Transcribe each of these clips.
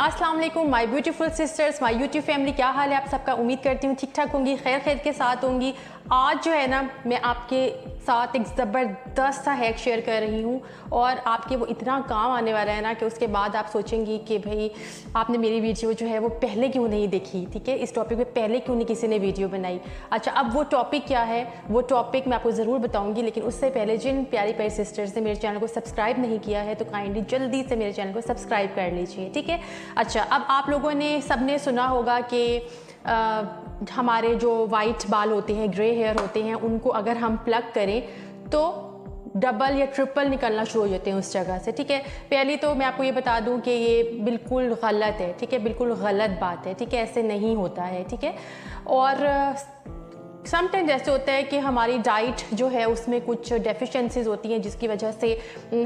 अस्सलाम वालेकुम my beautiful sisters, my YouTube family. क्या हाल है आप सबका? उम्मीद करती हूँ ठीक ठाक होंगी, खैर खैर के साथ होंगी। आज जो है ना, मैं आपके साथ एक ज़बरदस्त सा हैक शेयर कर रही हूँ और आपके वो इतना काम आने वाला है ना कि उसके बाद आप सोचेंगी कि भाई आपने मेरी वीडियो जो है वो पहले क्यों नहीं देखी। ठीक है, इस टॉपिक पे पहले क्यों नहीं किसी ने वीडियो बनाई। अच्छा, अब वो टॉपिक क्या है, वो टॉपिक मैं आपको ज़रूर बताऊँगी, लेकिन उससे पहले जिन प्यारी प्यारी सिस्टर्स ने मेरे चैनल को सब्सक्राइब नहीं किया है तो काइंडली जल्दी से मेरे चैनल को सब्सक्राइब कर लीजिए। ठीक है। अच्छा, अब आप लोगों ने सबने सुना होगा कि हमारे जो वाइट बाल होते हैं, ग्रे हेयर होते हैं, उनको अगर हम प्लग करें तो डबल या ट्रिपल निकलना शुरू हो जाते हैं उस जगह से। ठीक है, पहले तो मैं आपको ये बता दूं कि ये बिल्कुल गलत है। ठीक है, बिल्कुल गलत बात है। ठीक है, ऐसे नहीं होता है। ठीक है, और समटाइम्स ऐसे होता है कि हमारी डाइट जो है उसमें कुछ डेफिशिएंसीज होती हैं जिसकी वजह से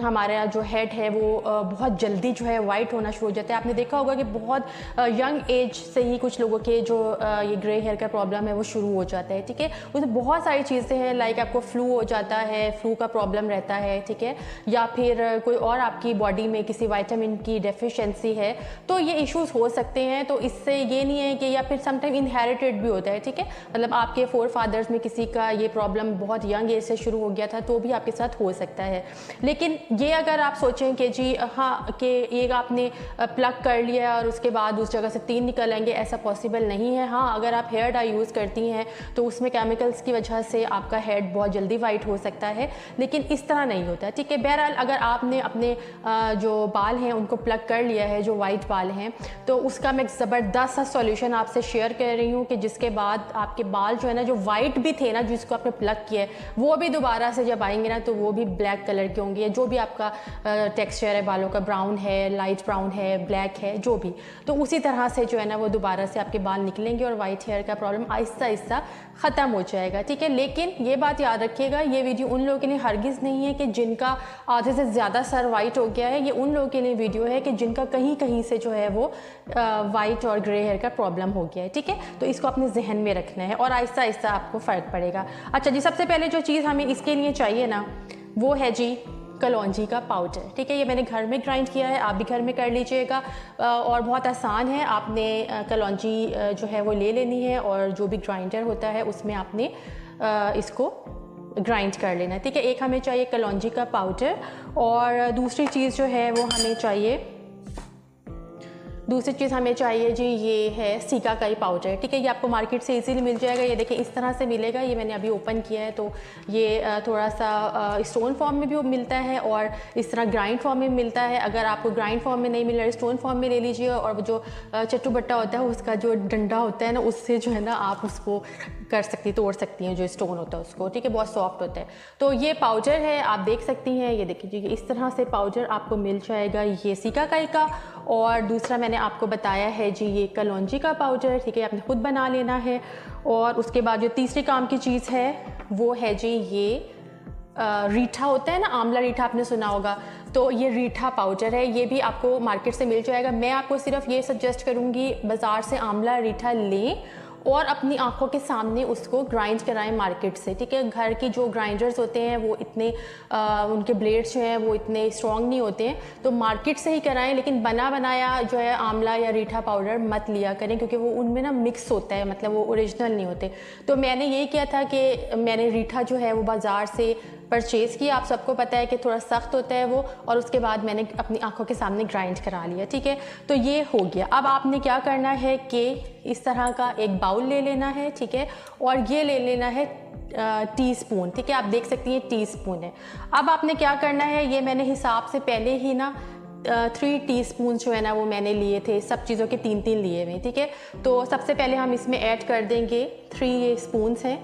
हमारा जो हेड है वो बहुत जल्दी जो है वाइट होना शुरू हो जाता है। आपने देखा होगा कि बहुत यंग एज से ही कुछ लोगों के जो ये ग्रे हेयर का प्रॉब्लम है वो शुरू हो जाता है। ठीक है, उसमें बहुत सारी चीज़ें हैं, लाइक आपको फ्लू हो जाता है, फ्लू का प्रॉब्लम रहता है। ठीक है, या फिर कोई और आपकी बॉडी में किसी वाइटामिन की डेफिशिएंसी है, तो ये इश्यूज़ हो सकते हैं। तो इससे ये नहीं है कि, या फिर समटाइम इनहेरिटेड भी होता है। ठीक है, मतलब आपके फादर्स में किसी का ये प्रॉब्लम बहुत यंग एज से शुरू हो गया था तो भी आपके साथ हो सकता है। लेकिन ये अगर आप सोचें कि जी हाँ कि ये आपने प्लग कर लिया और उसके बाद उस जगह से 3 निकल आएंगे, ऐसा पॉसिबल नहीं है। हाँ, अगर आप हेयर डाई यूज़ करती हैं तो उसमें केमिकल्स की वजह से आपका हेड बहुत जल्दी वाइट हो सकता है, लेकिन इस तरह नहीं होता। ठीक है, बहरहाल अगर आपने अपने जो बाल हैं उनको प्लग कर लिया है, जो वाइट बाल हैं, तो उसका मैं एक ज़बरदस्त सा सॉल्यूशन आपसे शेयर कर रही हूँ कि जिसके बाद आपके बाल जो है ना, जो वाइट भी थे ना जिसको आपने प्लग किया है, वो भी दोबारा से जब आएंगे ना तो वो भी ब्लैक कलर के होंगे। जो भी आपका टेक्सचर है बालों का, ब्राउन है, लाइट ब्राउन है, ब्लैक है, जो भी, तो उसी तरह से जो है ना वो दोबारा से आपके बाल निकलेंगे और वाइट हेयर का प्रॉब्लम आहिस्ता आहिस्ता ख़त्म हो जाएगा। ठीक है, लेकिन ये बात याद रखिएगा, ये वीडियो उन लोगों के लिए हरगिज़ नहीं है कि जिनका आधे से ज़्यादा सर वाइट हो गया है। ये उन लोगों के लिए वीडियो है कि जिनका कहीं कहीं से जो है वो वाइट और ग्रे हेयर का प्रॉब्लम हो गया है। ठीक है, तो इसको अपने जहन में रखना है और आहिस्ता आहिस्ता आपको फ़र्क पड़ेगा। अच्छा जी, सबसे पहले जो चीज़ हमें इसके लिए चाहिए ना, वो है जी कलौंजी का पाउडर। ठीक है, ये मैंने घर में ग्राइंड किया है, आप भी घर में कर लीजिएगा और बहुत आसान है। आपने कलौंजी जो है वो ले लेनी है और जो भी ग्राइंडर होता है उसमें आपने इसको ग्राइंड कर लेना है। ठीक है, एक हमें चाहिए कलौंजी का पाउडर और दूसरी चीज़ जो है वो हमें चाहिए, दूसरी चीज़ हमें चाहिए जी, ये है सीकाकाई पाउडर। ठीक है, ये आपको मार्केट से इजीली मिल जाएगा। ये देखिए इस तरह से मिलेगा, ये मैंने अभी ओपन किया है। तो ये थोड़ा सा स्टोन फॉर्म में भी मिलता है और इस तरह ग्राइंड फॉर्म में मिलता है। अगर आपको ग्राइंड फॉर्म में नहीं मिल रहा है, स्टोन फॉर्म में ले लीजिए और जो चट्टू बट्टा होता है उसका जो डंडा होता है ना, उससे जो है ना आप उसको कर सकती, तोड़ सकती हैं जो स्टोन होता है उसको। ठीक है, बहुत सॉफ्ट होता है। तो ये पाउडर है, आप देख सकती हैं, ये देखिए इस तरह से पाउडर आपको मिल जाएगा, ये सीकाकाई का। और दूसरा मैंने आपको बताया है जी ये कलौंजी का पाउडर। ठीक है, आपने खुद बना लेना है। और उसके बाद जो तीसरी काम की चीज़ है वो है जी ये रीठा होता है ना, आंवला रीठा आपने सुना होगा, तो ये रीठा पाउडर है, ये भी आपको मार्केट से मिल जाएगा। मैं आपको सिर्फ ये सजेस्ट करूँगी बाज़ार से आंवला रीठा लें और अपनी आंखों के सामने उसको ग्राइंड कराएं मार्केट से। ठीक है, घर की जो ग्राइंडर्स होते हैं वो इतने उनके ब्लेड्स जो हैं वो इतने स्ट्रॉन्ग नहीं होते हैं, तो मार्केट से ही कराएं। लेकिन बना बनाया जो है आंवला या रीठा पाउडर मत लिया करें, क्योंकि वो उनमें ना मिक्स होता है, मतलब वो ओरिजिनल नहीं होते। तो मैंने ये किया था कि मैंने रीठा जो है वो बाज़ार से परचेज़ किया। आप सबको पता है कि थोड़ा सख्त होता है वो, और उसके बाद मैंने अपनी आंखों के सामने ग्राइंड करा लिया। ठीक है, तो ये हो गया। अब आपने क्या करना है कि इस तरह का एक बाउल ले लेना है। ठीक है, और ये ले लेना है टीस्पून। ठीक है, आप देख सकती हैं टीस्पून है। अब आपने क्या करना है, ये मैंने हिसाब से पहले ही ना 3 टीस्पून जो है ना वो मैंने लिए थे, सब चीज़ों के 3-3 लिए हुए। ठीक है, तो सबसे पहले हम इसमें ऐड कर देंगे 3 स्पून्स हैं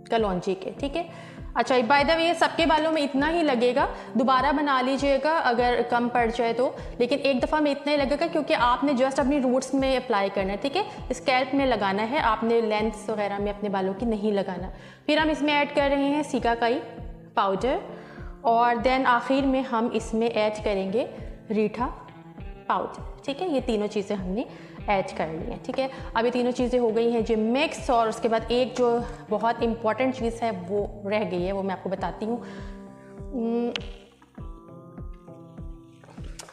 कलौंजी के। ठीक है, अच्छा, बाय द वे सबके बालों में इतना ही लगेगा, दोबारा बना लीजिएगा अगर कम पड़ जाए तो, लेकिन एक दफ़ा में इतना ही लगेगा क्योंकि आपने जस्ट अपनी रूट्स में अप्लाई करना है। ठीक है, स्कैल्प में लगाना है, आपने लेंथ्स वगैरह में अपने बालों की नहीं लगाना। फिर हम इसमें ऐड कर रहे हैं सीकाकाई पाउडर और देन आखिर में हम इसमें ऐड करेंगे रीठा पाउडर। ठीक है, ये तीनों चीज़ें हमने ऐड कर ली हैं। ठीक है, अब ये तीनों चीज़ें हो गई हैं जो मिक्स, और उसके बाद एक जो बहुत इम्पॉर्टेंट चीज़ है वो रह गई है, वो मैं आपको बताती हूँ।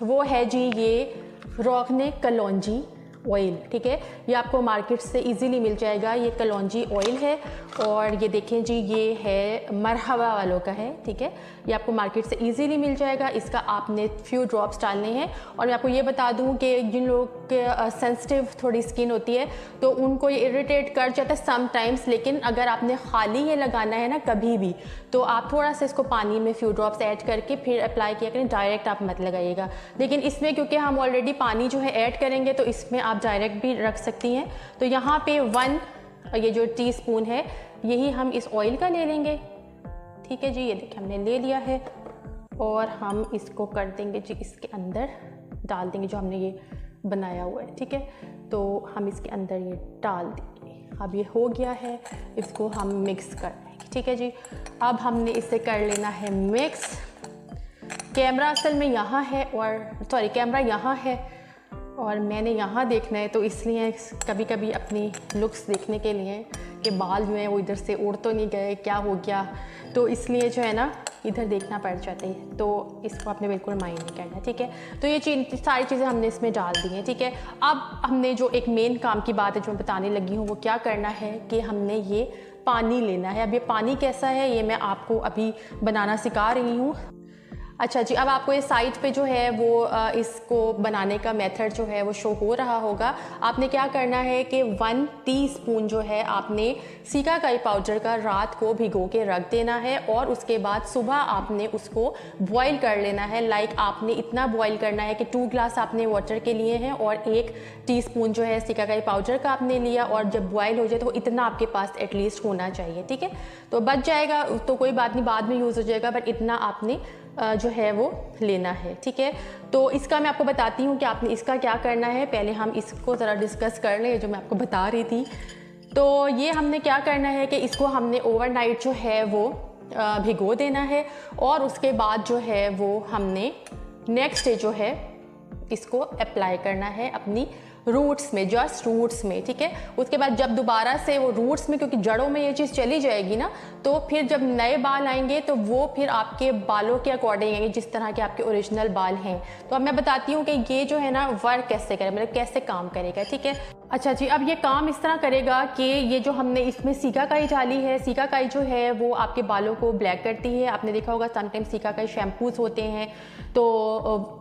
वो है जी ये रोगने कलौंजी ऑयल। ठीक है, ये आपको मार्केट से इजीली मिल जाएगा। ये कलौंजी ऑयल है और ये देखें जी ये है मरहबा वालों का है। ठीक है, ये आपको मार्केट से इजीली मिल जाएगा। इसका आपने फ्यू ड्रॉप्स डालने हैं। और मैं आपको ये बता दूं कि जिन लोगों के सेंसिटिव थोड़ी स्किन होती है तो उनको ये इरिटेट कर जाता है समटाइम्स, लेकिन अगर आपने खाली ये लगाना है ना कभी भी, तो आप थोड़ा सा इसको पानी में फ्यू ड्रॉप्स ऐड करके फिर अप्लाई किया करें, डायरेक्ट आप मत लगाइएगा। लेकिन इसमें क्योंकि हम ऑलरेडी पानी जो है ऐड करेंगे तो इसमें आप डायरेक्ट भी रख सकती हैं। तो यहाँ पे 1 ये जो टीस्पून है यही हम इस ऑयल का ले लेंगे। ठीक है जी, ये देखिए हमने ले लिया है और हम इसको कर देंगे जी इसके अंदर डाल देंगे जो हमने ये बनाया हुआ है। ठीक है, तो हम इसके अंदर ये डाल देंगे। अब ये हो गया है, इसको हम मिक्स कर देंगे। ठीक है जी, अब हमने इसे कर लेना है मिक्स। कैमरा असल में यहाँ है और सॉरी कैमरा यहाँ है और मैंने यहाँ देखना है, तो इसलिए कभी कभी अपनी लुक्स देखने के लिए कि बाल जो हैं वो इधर से उड़ तो नहीं गए, क्या हो गया, तो इसलिए जो है ना इधर देखना पड़ जाता है। तो इसको आपने बिल्कुल माइंड नहीं करना। ठीक है, तो ये सारी चीज़ें हमने इसमें डाल दी हैं। ठीक है, अब हमने जो एक मेन काम की बात है जो मैं बताने लगी हूँ वो क्या करना है कि हमने ये पानी लेना है। अब ये पानी कैसा है ये मैं आपको अभी बनाना सिखा रही हूँ। अच्छा जी, अब आपको ये साइड पे जो है वो इसको बनाने का मेथड जो है वो शो हो रहा होगा। आपने क्या करना है कि 1 टीस्पून जो है आपने सीकाकाई पाउडर का रात को भिगो के रख देना है और उसके बाद सुबह आपने उसको बॉईल कर लेना है। लाइक आपने इतना बॉईल करना है कि 2 ग्लास आपने वाटर के लिए हैं और 1 टीस्पून जो है सीकाकाई पाउडर का आपने लिया, और जब बॉईल हो जाए तो इतना आपके पास एटलीस्ट होना चाहिए। ठीक है, तो बच जाएगा तो कोई बात नहीं, बाद में यूज़ हो जाएगा, बट इतना आपने जो है वो लेना है। ठीक है, तो इसका मैं आपको बताती हूँ कि आपने इसका क्या करना है। पहले हम इसको ज़रा डिस्कस कर लें जो मैं आपको बता रही थी। तो ये हमने क्या करना है कि इसको हमने ओवरनाइट जो है वो भिगो देना है और उसके बाद जो है वो हमने नेक्स्ट डे जो है इसको अप्लाई करना है अपनी रूट्स में, जस्ट रूट्स में। ठीक है, उसके बाद जब दोबारा से वो रूट्स में, क्योंकि जड़ों में ये चीज़ चली जाएगी ना, तो फिर जब नए बाल आएंगे तो वो फिर आपके बालों के अकॉर्डिंग आएंगे जिस तरह के आपके ओरिजिनल बाल हैं। तो अब मैं बताती हूँ कि ये जो है ना वर्क कैसे करे, मतलब कैसे काम करेगा। ठीक है, अच्छा जी, अब ये काम इस तरह करेगा कि ये जो हमने इसमें सीकाकाई डाली है, सीकाकाई जो है वो आपके बालों को ब्लैक करती है। आपने देखा होगा समटाइम सीकाकाई शैम्पूज होते हैं तो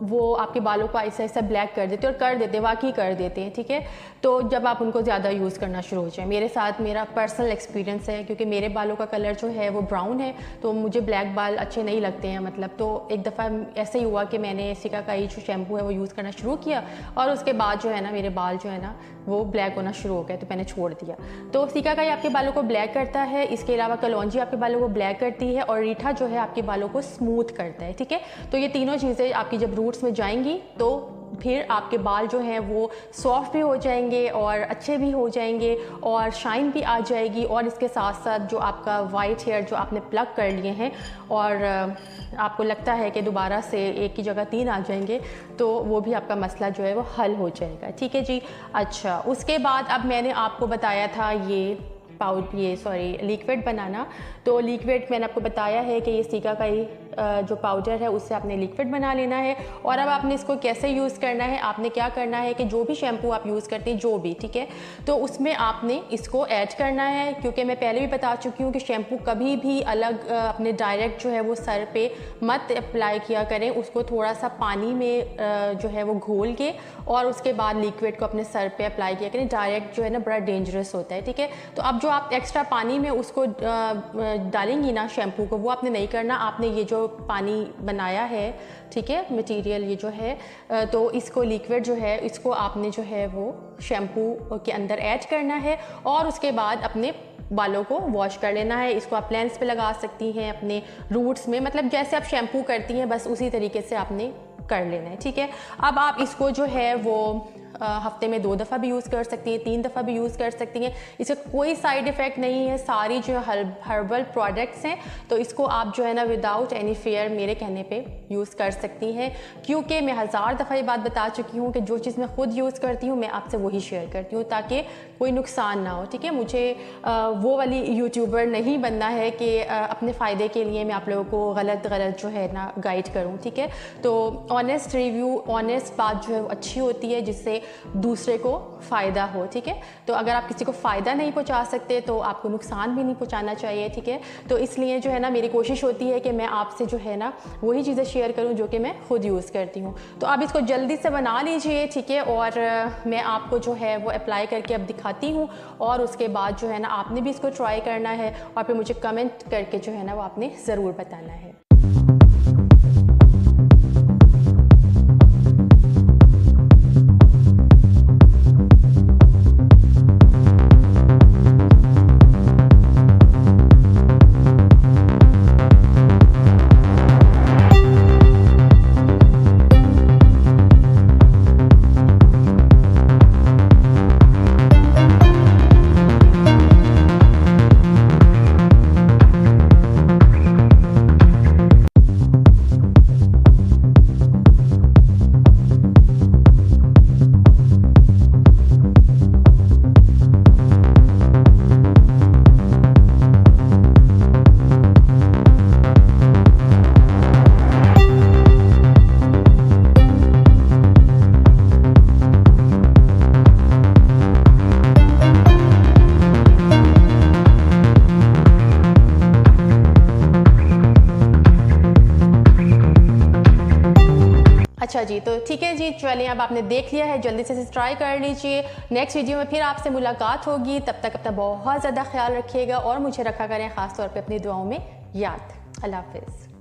वो आपके बालों को ऐसा ऐसा ब्लैक कर देते हैं और कर देते हैं, वाकई कर देते हैं। ठीक है, तो जब आप उनको ज़्यादा यूज़ करना शुरू हो जाए, मेरे साथ मेरा पर्सनल एक्सपीरियंस है क्योंकि मेरे बालों का कलर जो है वो ब्राउन है तो मुझे ब्लैक बाल अच्छे नहीं लगते हैं। मतलब तो एक दफ़ा ऐसे ही हुआ कि मैंने सीकाकाई जो शैम्पू है वो यूज़ करना शुरू किया और उसके बाद जो है ना मेरे बाल जो है ना वो ब्लैक होना शुरू हो गए, तो मैंने छोड़ दिया। तो सीकाकाई आपके बालों को ब्लैक करता है, इसके अलावा कलौंजी आपके बालों को ब्लैक करती है और रीठा जो है आपके बालों को स्मूथ करता है। ठीक है, तो ये तीनों चीज़ें आपकी जब रूट्स में जाएंगी तो फिर आपके बाल जो हैं वो सॉफ्ट भी हो जाएंगे और अच्छे भी हो जाएंगे और शाइन भी आ जाएगी। और इसके साथ साथ जो आपका वाइट हेयर जो आपने प्लग कर लिए हैं और आपको लगता है कि दोबारा से एक की जगह 3 आ जाएंगे, तो वो भी आपका मसला जो है वो हल हो जाएगा। ठीक है जी, अच्छा उसके बाद अब मैंने आपको बताया था ये लिक्विड बनाना। तो लिक्विड मैंने आपको बताया है कि ये सीकाकाई जो पाउडर है उससे आपने लिक्विड बना लेना है। और अब आपने इसको कैसे यूज़ करना है, आपने क्या करना है कि जो भी शैम्पू आप यूज़ करते हैं जो भी, ठीक है, तो उसमें आपने इसको ऐड करना है। क्योंकि मैं पहले भी बता चुकी हूँ कि शैम्पू कभी भी अलग अपने डायरेक्ट जो है वो सर पे मत अप्लाई किया करें, उसको थोड़ा सा पानी में जो है वो घोल के और उसके बाद लिक्विड को अपने सर पे अप्लाई किया करें। डायरेक्ट जो है ना बड़ा डेंजरस होता है। ठीक है, तो अब जो आप एक्स्ट्रा पानी में उसको डालेंगी ना शैम्पू को, वो आपने नहीं करना। आपने ये जो पानी बनाया है, ठीक है, मटेरियल ये जो है, तो इसको लिक्विड जो है इसको आपने जो है वो शैम्पू के अंदर ऐड करना है और उसके बाद अपने बालों को वॉश कर लेना है। इसको आप लेंस पे लगा सकती हैं अपने रूट्स में, मतलब जैसे आप शैम्पू करती हैं बस उसी तरीके से आपने कर लेना है। ठीक है, अब आप इसको जो है वो हफ्ते में 2 दफ़ा भी यूज़ कर सकती हैं, 3 दफ़ा भी यूज़ कर सकती हैं। इसका कोई साइड इफ़ेक्ट नहीं है, सारी जो हर्बल प्रोडक्ट्स हैं, तो इसको आप जो है ना विदाउट एनी फेयर मेरे कहने पे यूज़ कर सकती हैं। क्योंकि मैं 1000 दफ़ा ये बात बता चुकी हूँ कि जो चीज़ मैं खुद यूज़ करती हूँ मैं आपसे वही शेयर करती हूँ ताकि कोई नुकसान ना हो, ठीक है। मुझे वो वाली यूट्यूबर नहीं बनना है कि अपने फ़ायदे के लिए मैं आप लोगों को गलत जो है ना गाइड करूँ, ठीक है। तो ऑनेस्ट रिव्यू, ऑनेस्ट बात जो है वो अच्छी होती है जिससे दूसरे को फ़ायदा हो, ठीक है। तो अगर आप किसी को फ़ायदा नहीं पहुंचा सकते तो आपको नुकसान भी नहीं पहुंचाना चाहिए, ठीक है। तो इसलिए जो है ना मेरी कोशिश होती है कि मैं आपसे जो है ना वही चीज़ें शेयर करूं जो कि मैं खुद यूज़ करती हूं। तो आप इसको जल्दी से बना लीजिए, ठीक है। और मैं आपको जो है वो अप्लाई करके अब दिखाती हूँ और उसके बाद जो है ना आपने भी इसको ट्राई करना है और फिर मुझे कमेंट करके जो है ना वो आपने ज़रूर बताना है। अच्छा जी, तो ठीक है जी, चलिए अब आपने देख लिया है, जल्दी से ट्राई कर लीजिए। नेक्स्ट वीडियो में फिर आपसे मुलाकात होगी, तब तक अपना बहुत ज़्यादा ख्याल रखिएगा और मुझे रखा करें ख़ास तौर पे अपनी दुआओं में याद। अल्लाह हाफ़िज़।